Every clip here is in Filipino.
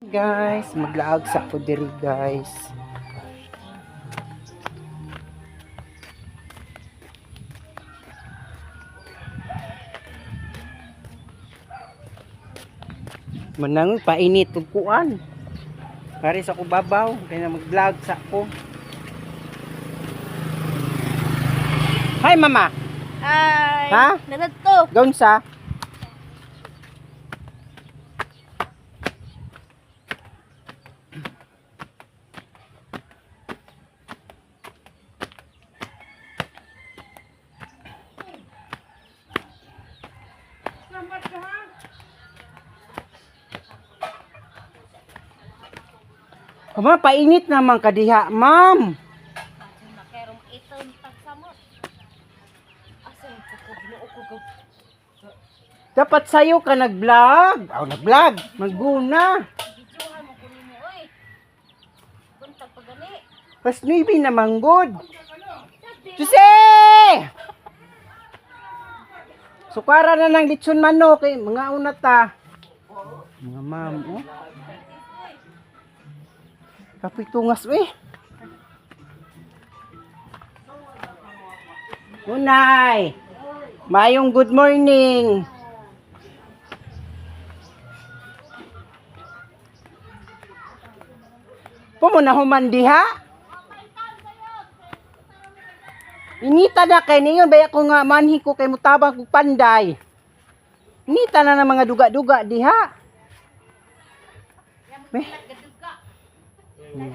Guys, maglaag sa ko diri guys. Manang painit ug kuan. Pare sa ko babaw, kaya mag-vlog sa ko. Hi mama. Ay, Ha? nanato. Gaun sa? Mama, painit naman kadiha, ma'am. Makerong ito ni pagsamot. Asa yung pagkabulo ko. Dapat sayo ka nag-vlog. Nag-vlog. Magguna. Videohan mo kunin mo, oy. Buntag pagali. Pas 9 na manggod. Jose! Sukara na ng litson manok eh. Mga unata. Mga ma'am, oh. Kapitungas, eh. Unay. Mayong good morning. Pumuna humandiha. Inita na kay ninyo baya ko nga manhi ko kay mutabang kog panday. Inita na ng mga duga-duga diha.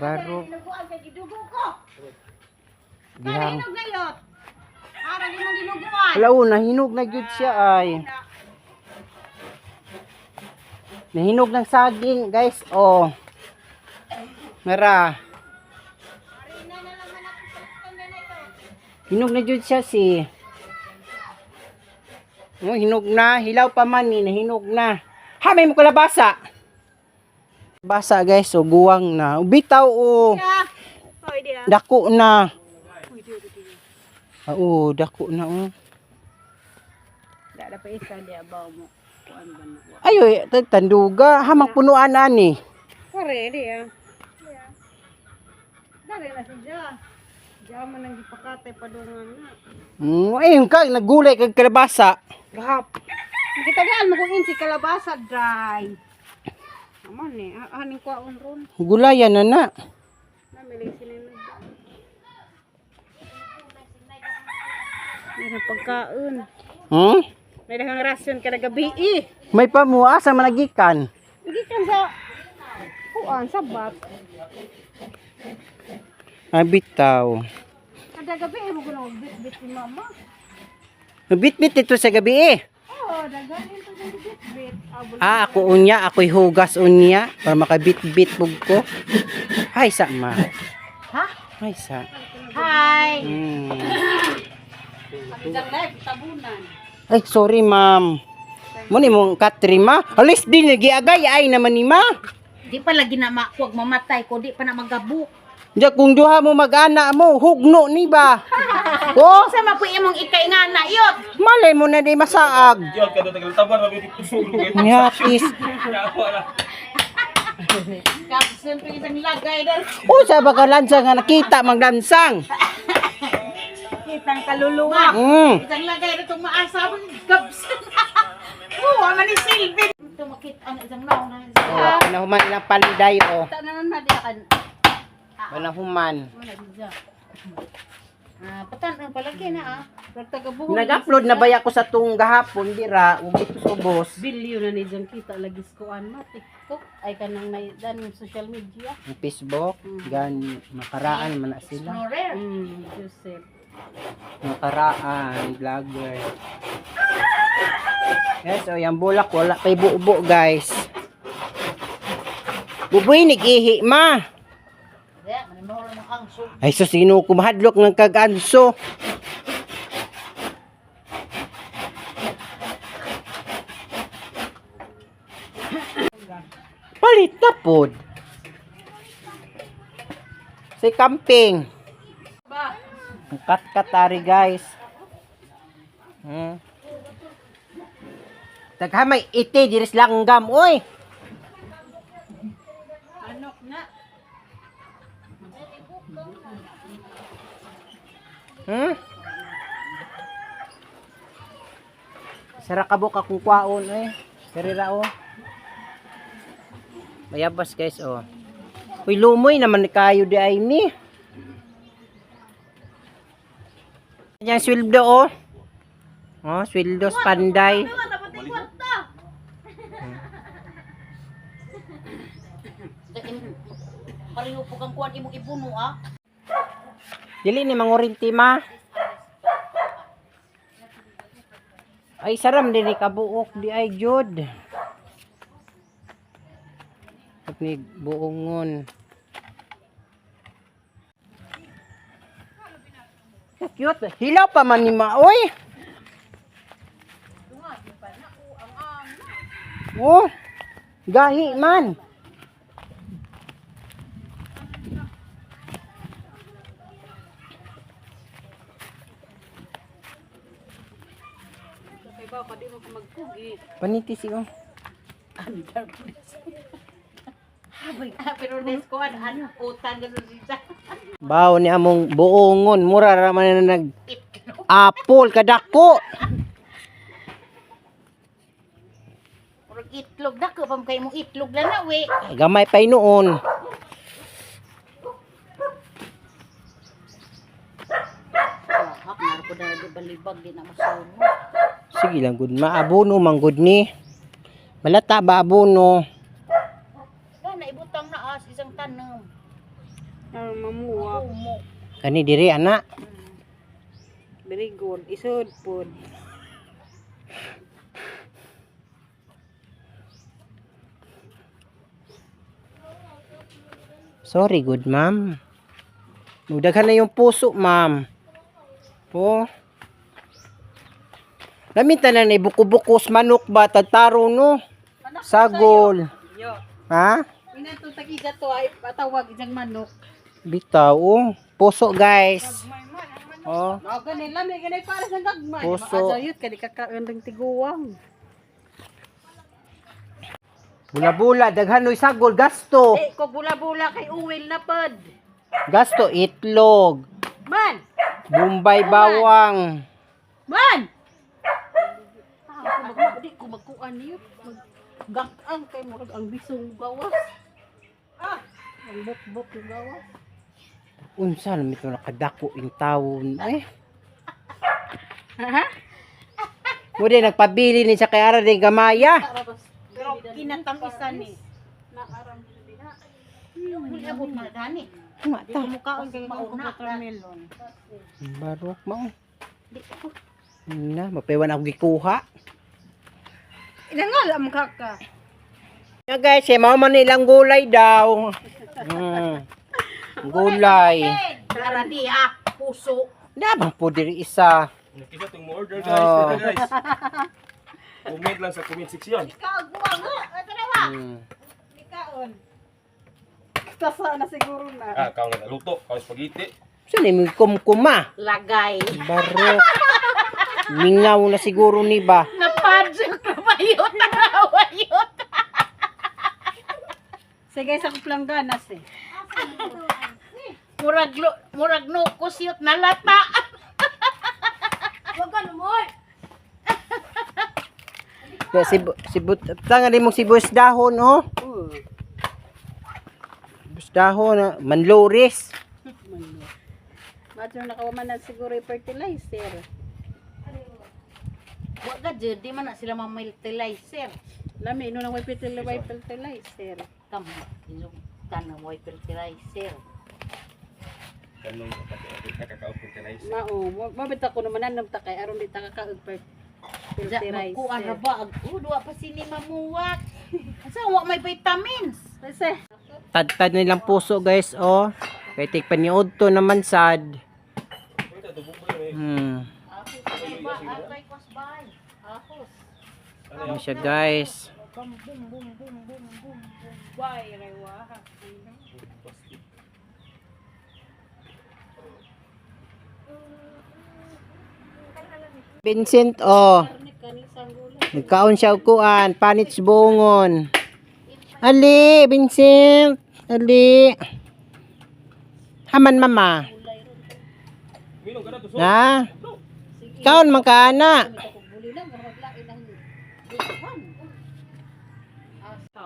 Baro. Dinuguan kay gidugo ko. Dihang. Hinog na yot. Arang imong dinuguan. Wala nahinog na gyud siya ay. Nahinog ng saging, guys. Oh. Mara. Hinog na gyud siya si. Oh, hinog na, hilaw pa man ni, nahinog na. Ha, may mo kalabasa. Basa guys, so guwang na. Bitaw o. Hoy dia. Dako na. Oo, dako na oh. Dada pa isa dia baw mo. Kuan ba na. Ayoy, tanduga, hamang punuan ani. Kore dia. Dari na siya. Diyan man nang gipakatay padungan na. Ayun ka, nagulay kag kalabasa. Gahap. Kita gaan mo kung si kalabasa dry. Aman ni, aning kwaon ron. Gulayan na na. Namilig sila na. May pagkaon. Hmm? May dagang rasyon kada gabi eh. May pamuha sa managikan. Hindi kan sa kuan sa bat. Bitaw. Kada gabi mo kuno bit ni mama. Bit-bit ito sa gabi eh. Oh, dagan ito sa bit. Ako unya, ako'y hugas unya para makabit-bit pug ko. Hay sa ma. Ha? Hay sa. Hi. Pagdang live tabunan. Ay, sorry ma'am. Muni mong katrima. Alis din nagiagay ay naman ni ma. Di pa lagi na makuwag mamatay ko, di pa na magabuk. Diya kung duha mo mag-ana mo, hugno ni ba? Oh, Sa mapuy imong ikay nga na yot. malay mo na di masaag. Yun, kada tagal taban, mabiti ko sulong. Nihapis. Kapag siyempre isang lagay dahil O sa baka-lansang nga nakita maglansang. kitang kaluluwa. Isang lagay na itong maasa mo, gabsan. Oo, man ni Silvin. Ito makita na isang naon na. Oh, panahuman ilang paliday o. Tanan na di akan. Panahuman. Patan ang palagi na ah. Pagtagabuhon. Nag-upload na baya ko sa tung gahapon dira, ug ito subos. Bilyo na ni dyan kita lagi skuan mo. TikTok ay kanang may dan social media. Ang Facebook, gan makaraan man na sila. Explorer. Joseph. Makaraan, vlogger. Yes, so yung bulak wala kay bubo guys. Buboy nag-ihi ma. Kaya, manimahol ng angso. Ay so sino kumahadlok ng kaganso. Palit na pod. Si camping. Ba? Kat-katari guys. Taghamay iti diris langgam oy. Hmm? Sara kabok akong kwaon eh. Karira oh. Mayabas guys oh. Uy lumoy naman kayo di ay ni. Yang sweldo oh. Oh, sweldo panday. Pareho po kang kuwan imong ipuno ah. Dili ni mangurinti ma. Ay saram din ni kabuok di ay jud. Ni buongon. Cute. Hilaw pa man ni maoy. Oh. Gahi man. Paniti siyo. Pero nes ko an utang gano siya. Bawo ni among buongon mura ra man na nag apple kadako. Murag itlog dako pa kay mong itlog lang na we. Gamay pa noon. Hak na ko na balibag di na masuno. Sige lang gud maabono man gud ni. Malata ba abono? Na ibutang na as isang tanom. Mamuwak. Kani diri ana. Very good. Isod po. Sorry good ma'am. Daghan na yung puso ma'am. Po. Lamita na ni buko-bukos manok ba tataro no? Sagol. Yo. Ha? Inato tagiga to ay patawag isang manok. Bitaw oh. Puso guys. Oh. O ganun lang, may ganun para sa gagmay. Puso. Maadayot ka, di kakaon ng tiguwang. Bula-bula daghanoy sagol gasto. Eh, kung bula-bula kay uwil na pod. Gasto itlog. Man! Bombay bawang. Man! Di ko magkuan niyo. Gak-ang kay mo ang bisong gawas. Ang bok-bok yung gawas. Unsa na mito nakadako in tawon eh. Ha? Mo din nagpabili ni sa kay ara din gamaya. Pero kinatang isa ni. Nakaram din na. Muli abot na dani. Mata. Mukhaon kay Mauna, watermelon. Barok mo. Na, mapewan ako gikuha. Ilangal ang kaka. Ya guys, mao man ilang gulay daw. Gulay. Para di ah puso. Dabang po diri isa. Nakita itong order guys. Oh. Guys. Comment lang sa comment section. Kaagwa nga. Ito na ba? Ikaon. Tasa na siguro na. Ah, kau nga luto, kau spaghetti. Saan ni kumkuma? Lagay. Barok. Mingaw na siguro ni ba? Napadjok na bayot na bayot. Sige sa kuplang ganas eh. Murag no kusyot na lata. Wag ka namoy. Sibut, tanga din mong sibuyas dahon, oh. Sibuyas dahon, manloris. Madyo nakawaman na siguro yung fertilizer. Wag ka jud di man na sila mamiltilizer. Lami, ino nang may fertilizer. Kam, tanang mo fertilizer. Kanong nakaka-fertilize. Mao, mabita ko naman nanam takay aron di ta kakaog fertilizer. Magkuan ra ba? Duwa pa sini mamuwak. Asa wa may vitamins. Kasi Tad-tad nilang puso, guys, oh. Kaya tikpaniod to naman sad. Ano siya, guys. Vincent, oh. Nagkaon siya og kuan, panit sa bungon. Ali, Vincent. Ali. Haman, mama. Minum ka na to. So. Na? Kaon man ka ana. Buli lang, maglain ang buwan.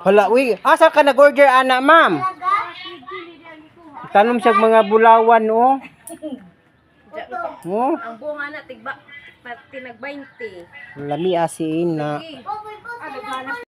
Hala, uy, asa ka nag-order ana, ma'am? Tanom siya mga bulawan, oh. Oh, Ang bunga na, tinag 20. lami asin na. Ah, naghanap